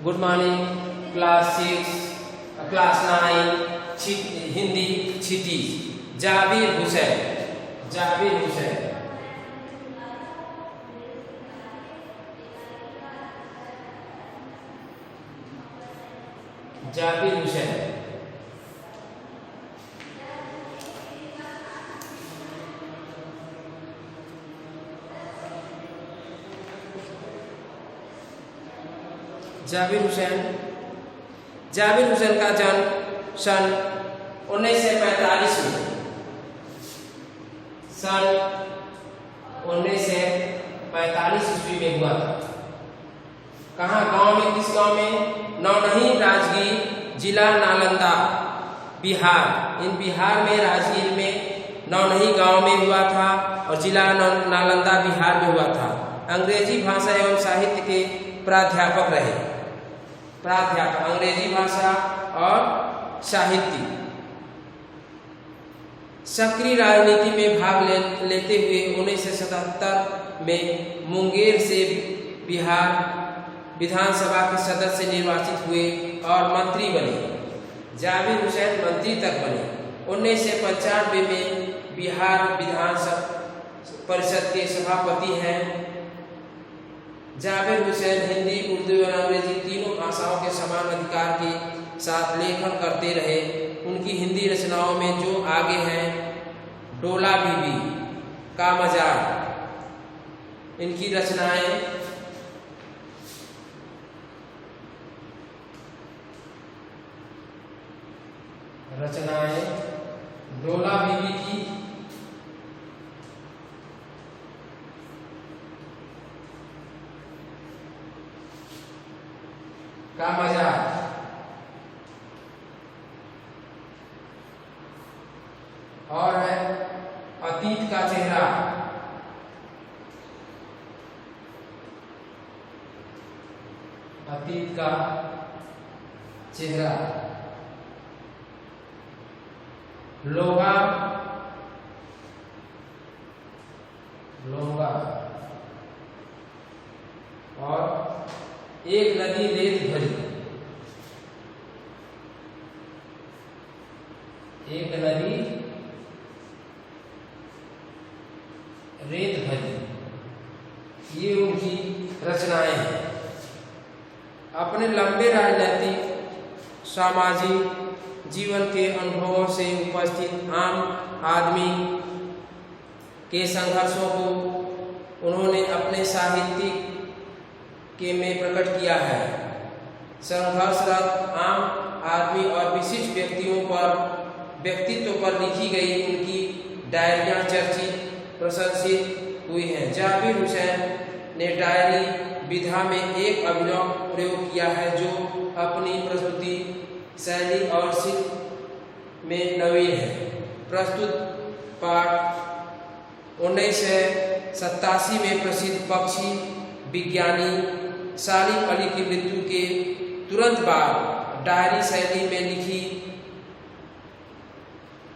Good morning class 6 class 9 Hindi छिटी जाबिर हुसैन जाबिर हुसैन जाबिर हुसैन जाबिर हुसैन का जन्म सन 1945 में ईस्वी में हुआ था। कहाँ गांव में, किस गांव में? नौनही राजगीर, जिला नालंदा, बिहार। बिहार में राजगीर में नौनही गांव में हुआ था और जिला नालंदा बिहार में हुआ था। अंग्रेजी भाषा एवं साहित्य के प्राध्यापक रहे। अंग्रेजी भाषा और साहित्य। सक्रिय राजनीति में भाग लेते हुए 1977 में मुंगेर से बिहार विधानसभा के सदस्य निर्वाचित हुए और मंत्री बने। जाबिर हुसैन मंत्री तक बने। 1995 में बिहार विधान परिषद के सभापति हैं। जाबिर हुसैन हिंदी, उर्दू और अंग्रेजी तीनों भाषाओं के समान अधिकार के साथ लेखन करते रहे। उनकी हिंदी रचनाओं में जो आगे हैं: डोला बीबी, का मजाक। इनकी रचनाएं डोला बीबी की का मजाक, और है अतीत का चेहरा, लोगा और एक नदी रेत भरी, ये उनकी रचनाएं हैं। अपने लंबे राजनीतिक सामाजिक जीवन के अनुभवों से उपस्थित आम आदमी के संघर्षों को उन्होंने अपने साहित्यिक के में प्रकट किया है। संघर्षरत आम आदमी और विशिष्ट व्यक्तित्व पर लिखी गई उनकी डायरियां चर्चित प्रशंसित हुई हैं। जाबिर हुसैन ने डायरी विधा में एक अभिनव प्रयोग किया है जो अपनी प्रस्तुति शैली और शिल्प में नवीन है। प्रस्तुत पाठ 1987 में प्रसिद्ध पक्षी विज्ञानी सालिम अली की मृत्यु के तुरंत बाद डायरी शैली में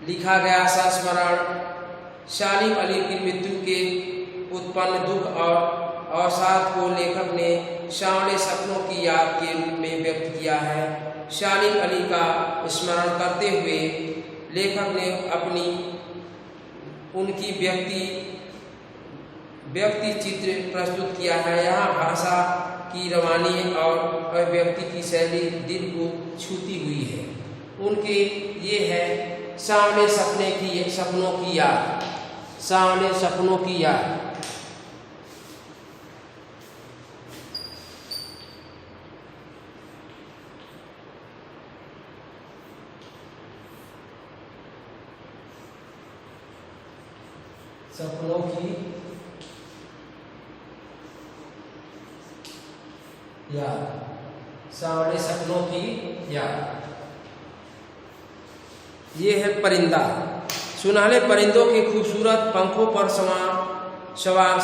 लिखा गया संस्मरण सालिम अली की मृत्यु के उत्पन्न दुख और अवसाद को लेखक ने सांवले सपनों की याद के रूप में व्यक्त किया है। सालिम अली का स्मरण करते हुए लेखक ने उनकी व्यक्ति चित्र प्रस्तुत किया है। यहाँ भाषा की रवानी और अभिव्यक्ति की शैली दिल को छूती हुई है। उनके ये है सांवले सपनों की याद, सांवले सपनों की याद। सपनों की याद, सांवले सपनों की याद। ये है परिंदा। सुनहले परिंदों के खूबसूरत पंखों पर सवार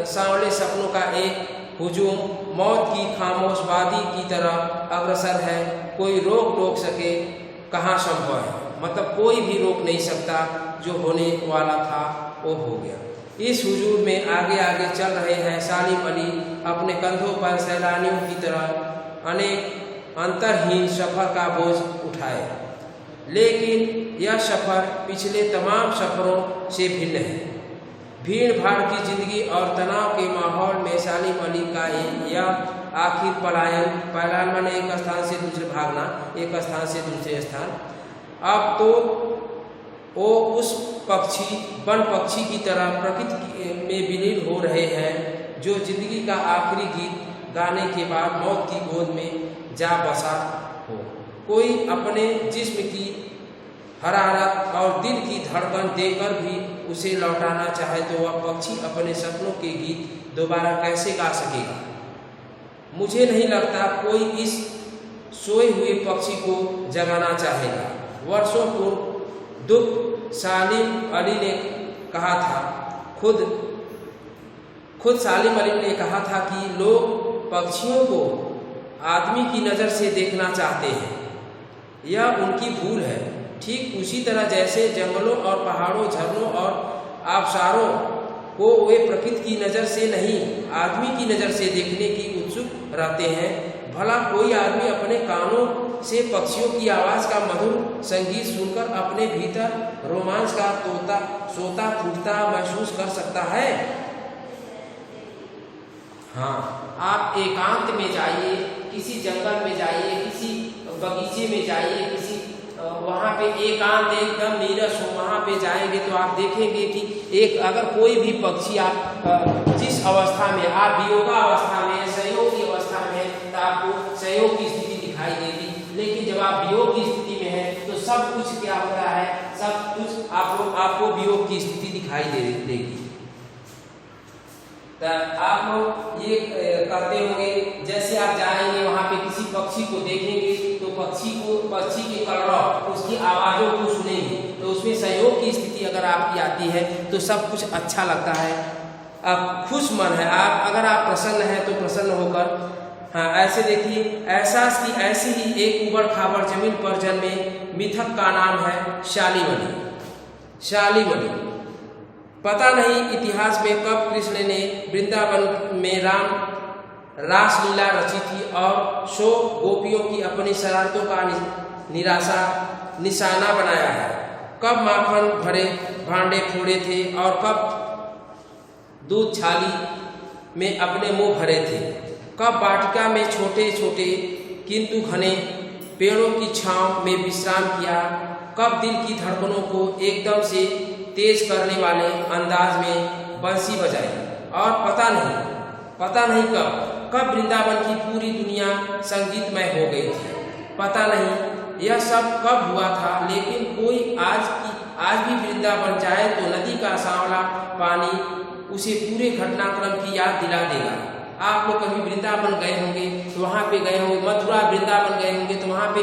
सांवले सपनों का एक हुजूम मौत की खामोश वादी की तरह अग्रसर है। कोई रोक टोक सके कहाँ संभव है, मतलब कोई भी रोक नहीं सकता। जो होने वाला था वो हो गया। इस हुजूम में आगे आगे चल रहे हैं सालिम अली अपने कंधों पर सैलानियों की तरह अनेक अंतरहीन सफर का बोझ उठाए, लेकिन यह सफर पिछले तमाम सफरों से भिन्न है। भीड़ भाड़ की जिंदगी और तनाव के माहौल में सालिम अली का यह आखिर पलायन माने एक स्थान से दूसरे भागना, एक स्थान से दूसरे स्थान। अब तो वो उस वन पक्षी की तरह प्रकृति में विलीन हो रहे हैं जो जिंदगी का आखिरी गीत गाने के बाद मौत की गोद में जा बसा हो। कोई अपने जिस्म की हरारत और दिल की धड़कन देकर भी उसे लौटाना चाहे तो वह पक्षी अपने सपनों के गीत दोबारा कैसे गा सकेगा। मुझे नहीं लगता कोई इस सोए हुए पक्षी को जगाना चाहेगा। वर्षों पूर्व दुख सालिम अली ने कहा था, खुद सालिम अली ने कहा था कि लोग पक्षियों को आदमी की नज़र से देखना चाहते हैं, यह उनकी भूल है। ठीक उसी तरह जैसे जंगलों और पहाड़ों, झरनों और आबशारों को वे प्रकृति की नज़र से नहीं, आदमी की नज़र से देखने की उत्सुक रहते हैं। भला कोई आदमी अपने कानों से पक्षियों की आवाज़ का मधुर संगीत सुनकर अपने भीतर रोमांच का सोता फूटता महसूस कर सकता है? हाँ, आप एकांत में जाइए, किसी जंगल में जाइए, किसी बगीचे में जाइए, किसी वहाँ पे एकांत एकदम नीरस हो, वहाँ पे जाएंगे तो आप देखेंगे कि अगर कोई भी पक्षी आप जिस अवस्था में आप वियोगा अवस्था में, संयोग की अवस्था में, तो आपको संयोग की स्थिति दिखाई देगी। लेकिन जब आप वियोग की स्थिति में हैं तो सब कुछ क्या होता है, सब कुछ आपको वियोग की स्थिति दिखाई देगी। तो आप लोग ये करते होंगे, जैसे आप जाएंगे वहाँ पे किसी पक्षी को देखेंगे तो पक्षी के कलरव, उसकी आवाज़ों को सुनेंगे तो उसमें सहयोग की स्थिति अगर आपकी आती है तो सब कुछ अच्छा लगता है, आप खुश मन है। अगर आप प्रसन्न हैं तो प्रसन्न होकर, हाँ ऐसे देखिए, एहसास की ऐसी ही एक उबड़ खाबड़ जमीन पर जन्मे मिथक का नाम है शालिम अली। पता नहीं इतिहास में कब कृष्ण ने वृंदावन में रासलीला रची थी और 100 गोपियों की अपनी शरारतों का निशाना बनाया है। कब माखन भरे भांडे फोड़े थे और कब दूध छाली में अपने मुंह भरे थे। कब वाटिका में छोटे छोटे किंतु घने पेड़ों की छांव में विश्राम किया। कब दिल की धड़कनों को एकदम से तेज करने वाले अंदाज में बंसी बजाई। और पता नहीं कब वृंदावन की पूरी दुनिया संगीतमय हो गई थी। पता नहीं यह सब कब हुआ था, लेकिन कोई आज भी वृंदावन जाए तो नदी का सांवला पानी उसे पूरे घटनाक्रम की याद दिला देगा। आप लोग कभी वृंदावन गए होंगे तो वहाँ पे गए होंगे, मथुरा वृंदावन गए होंगे तो वहाँ पे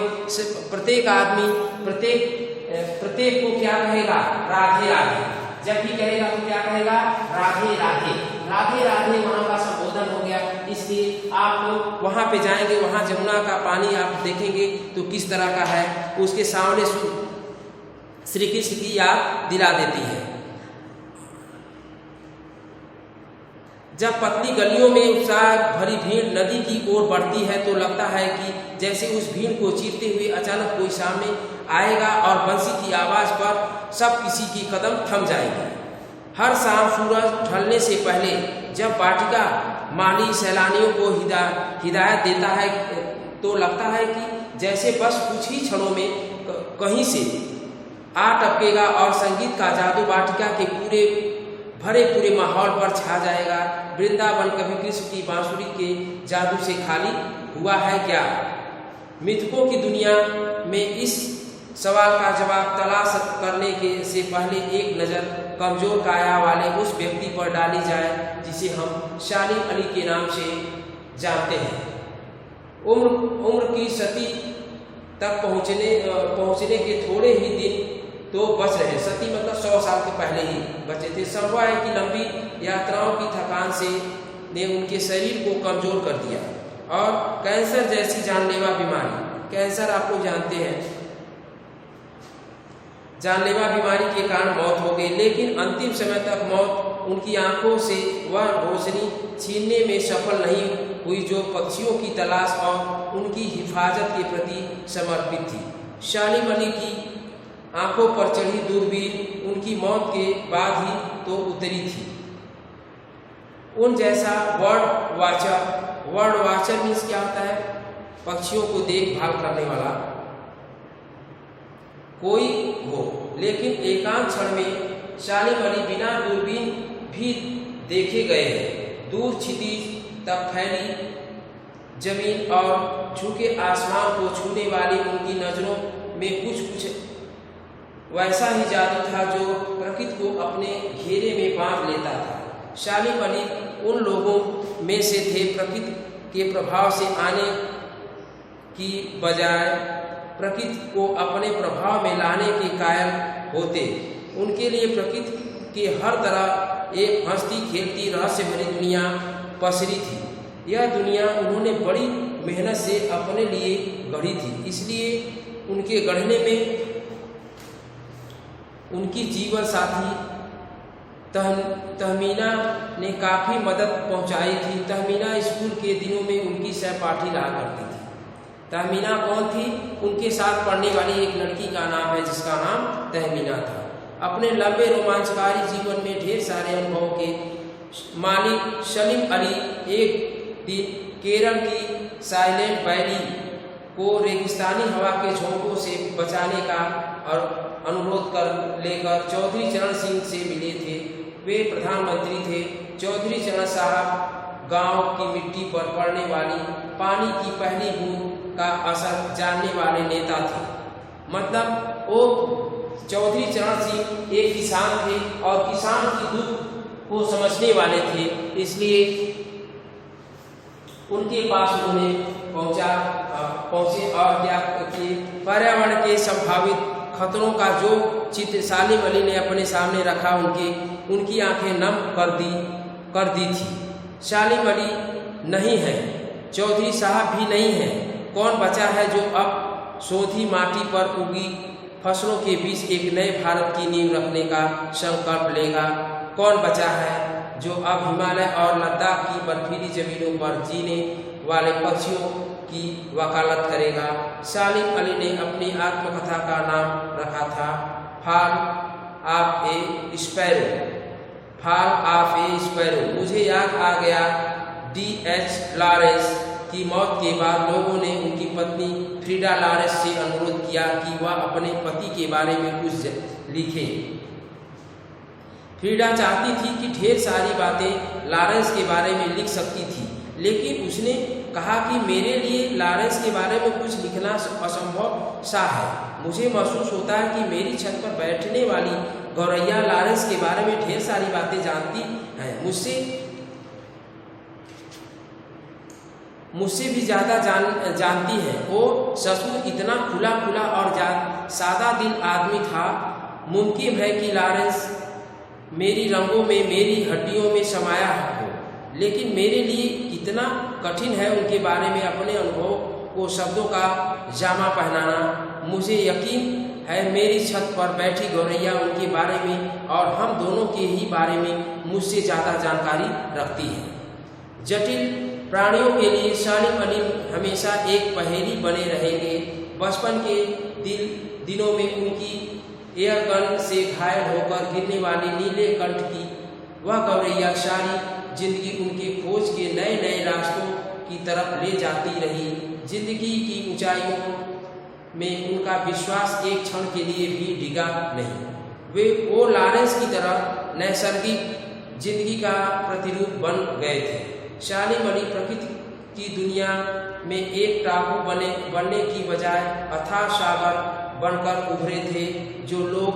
प्रत्येक आदमी प्रत्येक को क्या कहेगा, राधे राधे। जब भी कहेगा तो क्या कहेगा, राधे राधे, राधे राधे वहाँ का संबोधन हो गया। इसलिए आप लोग वहाँ पे जाएंगे, वहाँ जमुना का पानी आप देखेंगे तो किस तरह का है, उसके सामने श्री कृष्ण की याद दिला देती है। जब पतली गलियों में उत्साह भरी भीड़ नदी की ओर बढ़ती है तो लगता है कि जैसे उस भीड़ को चीरते हुए अचानक कोई सामने आएगा और बंसी की आवाज़ पर सब किसी की कदम थम जाएगी। हर शाम सूरज ढलने से पहले जब वाटिका माली सैलानियों को हिदायत देता है तो लगता है कि जैसे बस कुछ ही क्षणों में कहीं से आ टपकेगा और संगीत का जादू वाटिका के पूरे माहौल पर छा जाएगा। वृंदावन कभी कृष्ण की बांसुरी के जादू से खाली हुआ है क्या? मिथकों की दुनिया में इस सवाल का जवाब तलाश करने से पहले एक नज़र कमजोर काया वाले उस व्यक्ति पर डाली जाए जिसे हम शालिम अली के नाम से जानते हैं। उम्र की सती तक पहुँचने के थोड़े ही दिन तो बच रहे। सती मतलब 100 साल के पहले ही बचे थे। संभव है कि लंबी यात्राओं की थकान ने उनके शरीर को कमजोर कर दिया और कैंसर जैसी जानलेवा बीमारी, कैंसर आप लोग जानते हैं, जानलेवा बीमारी के कारण मौत हो गई, लेकिन अंतिम समय तक मौत उनकी आंखों से वह रोशनी छीनने में सफल नहीं हुई जो पक्षियों की तलाश और उनकी हिफाजत के प्रति समर्पित थी। सालिम अली की आंखों पर चढ़ी दूरबीन उनकी मौत के बाद ही तो उतरी थी। उन जैसा वर्ड वाचर मीन्स क्या होता है? पक्षियों को देखभाल करने वाला कोई हो, लेकिन एकांत क्षण में सालिम अली बिना दूरबीन भी देखे गए हैं। दूर क्षितिज तक फैली जमीन और झुके आसमान को छूने वाली उनकी नजरों में कुछ वैसा ही जादू था जो प्रकृति को अपने घेरे में बांध लेता था। सालिम अली उन लोगों में से थे प्रकृति के प्रभाव से आने की बजाय प्रकृति को अपने प्रभाव में लाने के कायल होते। उनके लिए प्रकृति के हर तरह एक हंसती खेलती रहस्य भरी दुनिया पसरी थी। यह दुनिया उन्होंने बड़ी मेहनत से अपने लिए गढ़ी थी, इसलिए उनके गढ़ने में उनकी जीवन साथी तहमीना ने काफ़ी मदद पहुंचाई थी। तहमीना स्कूल के दिनों में उनकी सहपाठी रहा करती थी। तहमीना कौन थी? उनके साथ पढ़ने वाली एक लड़की का नाम है जिसका नाम तहमीना था। अपने लंबे रोमांचकारी जीवन में ढेर सारे अनुभवों के मालिक सालिम अली एक दिन केरल की साइलेंट वैली को रेगिस्तानी हवा के झोंकों से बचाने का और अनुरोध लेकर चौधरी चरण सिंह से मिले थे। वे प्रधानमंत्री थे। चौधरी चरण साहब गांव की मिट्टी पर पड़ने वाली पानी की पहली बूंद का असर जानने वाले नेता थे। मतलब वो चौधरी चरण सिंह एक किसान थे और किसान की दुख को समझने वाले थे, इसलिए उनके पास उन्होंने पहुंचे और क्या किए, पर्यावरण के संभावित खतरों का जो चित्र सालिम अली ने अपने सामने रखा उनकी आंखें नम कर दी थी। सालिम अली नहीं है, चौधरी साहब भी नहीं है। कौन बचा है जो अब सोधी माटी पर उगी फसलों के बीच एक नए भारत की नींव रखने का संकल्प लेगा? कौन बचा है जो अब हिमालय और लद्दाख की बर्फीली जमीनों पर जीने वाले पक्षियों की वकालत करेगा? सालिम अली ने अपनी आत्मकथा का नाम रखा था fall of A sparrow. Fall of A sparrow. मुझे याद आ गया D.H. लॉरेंस की मौत के बाद लोगों ने उनकी पत्नी फ्रीडा लॉरेंस से अनुरोध किया कि वह अपने पति के बारे में कुछ लिखे। फ्रीडा चाहती थी कि ढेर सारी बातें लॉरेंस के बारे में लिख सकती थी, लेकिन उसने कहा कि मेरे लिए लॉरेंस के बारे में कुछ लिखना असंभव सा है। मुझे महसूस होता है कि मेरी छत पर बैठने वाली गौरैया लॉरेंस के बारे में ढेर सारी बातें जानती हैं, मुझसे भी ज़्यादा जानती है। वो सचमुच इतना खुला और सादा दिल आदमी था। मुमकिन है कि लॉरेंस मेरी रंगों में, मेरी हड्डियों में समाया हो, लेकिन मेरे लिए कितना कठिन है उनके बारे में अपने अनुभव को शब्दों का जामा पहनाना। मुझे यकीन है मेरी छत पर बैठी गौरैया उनके बारे में और हम दोनों के ही बारे में मुझसे ज़्यादा जानकारी रखती है। जटिल प्राणियों के लिए सालिम अली हमेशा एक पहेली बने रहेंगे। बचपन के दिनों में उनकी एयर गन से घायल होकर गिरने वाली नीले कंठ की वह गौरैया सारी जिंदगी उनके खोज के नए रास्तों की तरफ ले जाती रही। जिंदगी की ऊंचाइयों में उनका विश्वास एक क्षण के लिए भी डिगा नहीं। वो लॉरेंस की तरह नैसर्गिक जिंदगी का प्रतिरूप बन गए थे। सालिम अली प्रकृति की दुनिया में एक टापू बनने की बजाय अथाह सागर बनकर उभरे थे। जो लोग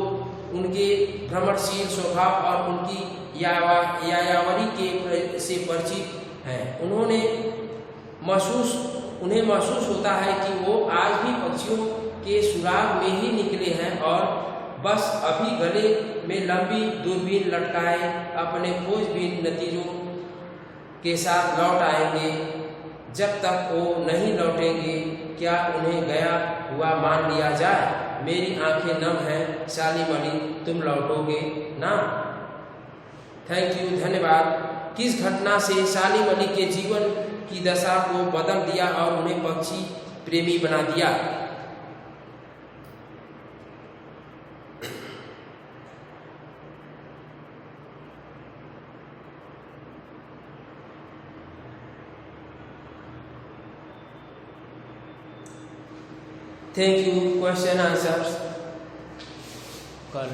उनके भ्रमणशील स्वभाव और उनकी यायावरी के से परिचित हैं, उन्हें महसूस होता है कि वो आज भी पक्षियों के सुराग में ही निकले हैं और बस अभी गले में लंबी दूरबीन लटकाए अपने खोजबीन नतीजों के साथ लौट आएंगे। जब तक वो नहीं लौटेंगे क्या उन्हें गया हुआ मान लिया जाए? मेरी आंखें नम हैं, सालिम अली तुम लौटोगे ना। थैंक यू, धन्यवाद। किस घटना से सालिम अली के जीवन की दशा को बदल दिया और उन्हें पक्षी प्रेमी बना दिया? Thank you. क्वेश्चन आंसर कर